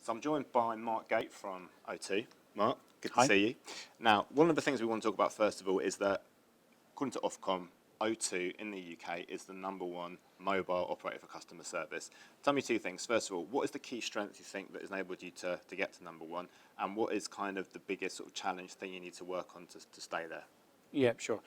So I'm joined by Marc Gait from O2. Marc, good to Hi. see you. Now, one of the things we want to talk about first of all is that, according to Ofcom, O2 in the UK is the #1 mobile operator for customer service. Tell me two things. First of all, what is the key strength you think that has enabled you to get to #1? And what is kind of the biggest sort of challenge thing you need to work on to stay there? Yeah, sure.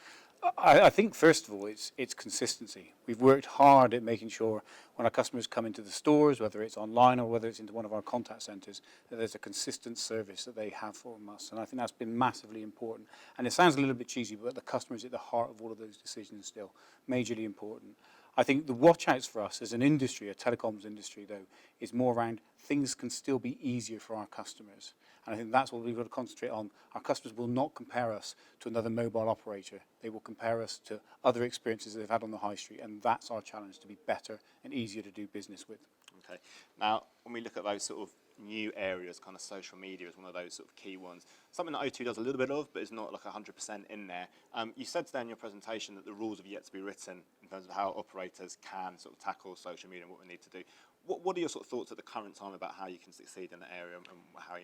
I think first of all, it's consistency. We've worked hard at making sure when our customers come into the stores, whether it's online or whether it's into one of our contact centres, that there's a consistent service that they have from us. And I think that's been massively important. And it sounds a little bit cheesy, but the customer is at the heart of all of those decisions still, majorly important. I think the watch outs for us as an industry, a telecoms industry though, is more around things can still be easier for our customers. And I think that's what we've got to concentrate on. Our customers will not compare us to another mobile operator. They will compare us to other experiences they've had on the high street. And that's our challenge, to be better and easier to do business with. Okay. Now, when we look at those sort of new areas, kind of social media is one of those sort of key ones. Something that O2 does a little bit of, but is not like 100% in there. You said today in your presentation that the rules have yet to be written in terms of how operators can sort of tackle social media and what we need to do. What are your sort of thoughts at the current time about how you can succeed in that area and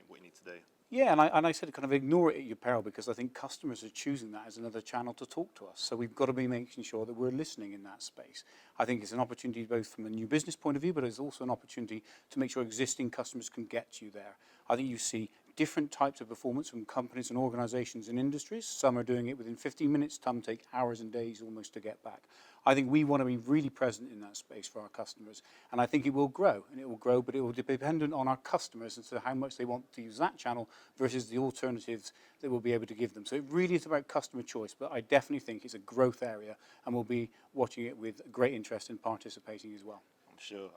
what you need to do? Yeah, and I said kind of ignore it at your peril because I think customers are choosing that as another channel to talk to us. So we've got to be making sure that we're listening in that space. I think it's an opportunity both from a new business point of view, but it's also an opportunity to make sure existing customers can get you there. I think you see different types of performance from companies and organisations and industries. Some are doing it within 15 minutes, some take hours and days almost to get back. I think we want to be really present in that space for our customers. And I think it will grow, but it will be dependent on our customers as to how much they want to use that channel versus the alternatives that we'll be able to give them. So it really is about customer choice, but I definitely think it's a growth area and we'll be watching it with great interest and participating as well. I'm sure.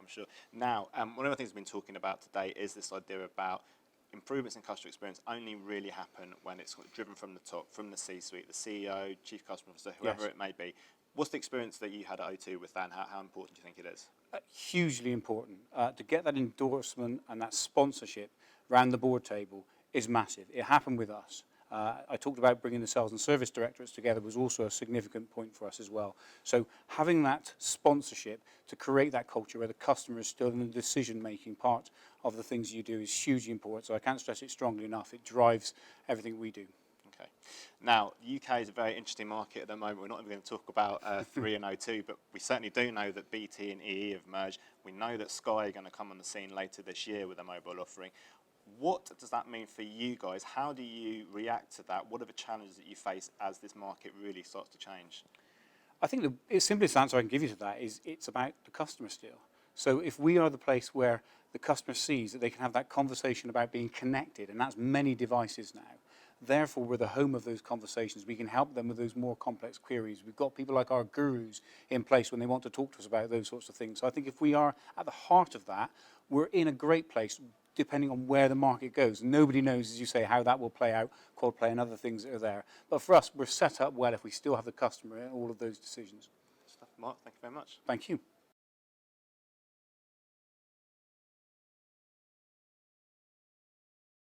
Now, one of the things we've been talking about today is this idea about improvements in customer experience only really happen when it's driven from the top, from the C-suite, the CEO, chief customer officer, whoever it may be. What's the experience that you had at O2 with that, and how important do you think it is? Hugely important. To get that endorsement and that sponsorship around the board table is massive. It happened with us. I talked about bringing the sales and service directorates together was also a significant point for us as well. So having that sponsorship to create that culture where the customer is still in the decision-making part of the things you do is hugely important. So I can't stress it strongly enough. It drives everything we do. Okay. Now, the UK is a very interesting market at the moment. We're not even going to talk about 3 and O2, but we certainly do know that BT and EE have merged. We know that Sky are going to come on the scene later this year with a mobile offering. What does that mean for you guys? How do you react to that? What are the challenges that you face as this market really starts to change? I think the simplest answer I can give you to that is it's about the customer still. So if we are the place where the customer sees that they can have that conversation about being connected, and that's many devices now, therefore we're the home of those conversations. We can help them with those more complex queries. We've got people like our gurus in place when they want to talk to us about those sorts of things. So I think if we are at the heart of that, we're in a great place depending on where the market goes. Nobody knows, as you say, how that will play out, quad play and other things that are there. But for us, we're set up well if we still have the customer in all of those decisions. Marc, thank you very much. Thank you.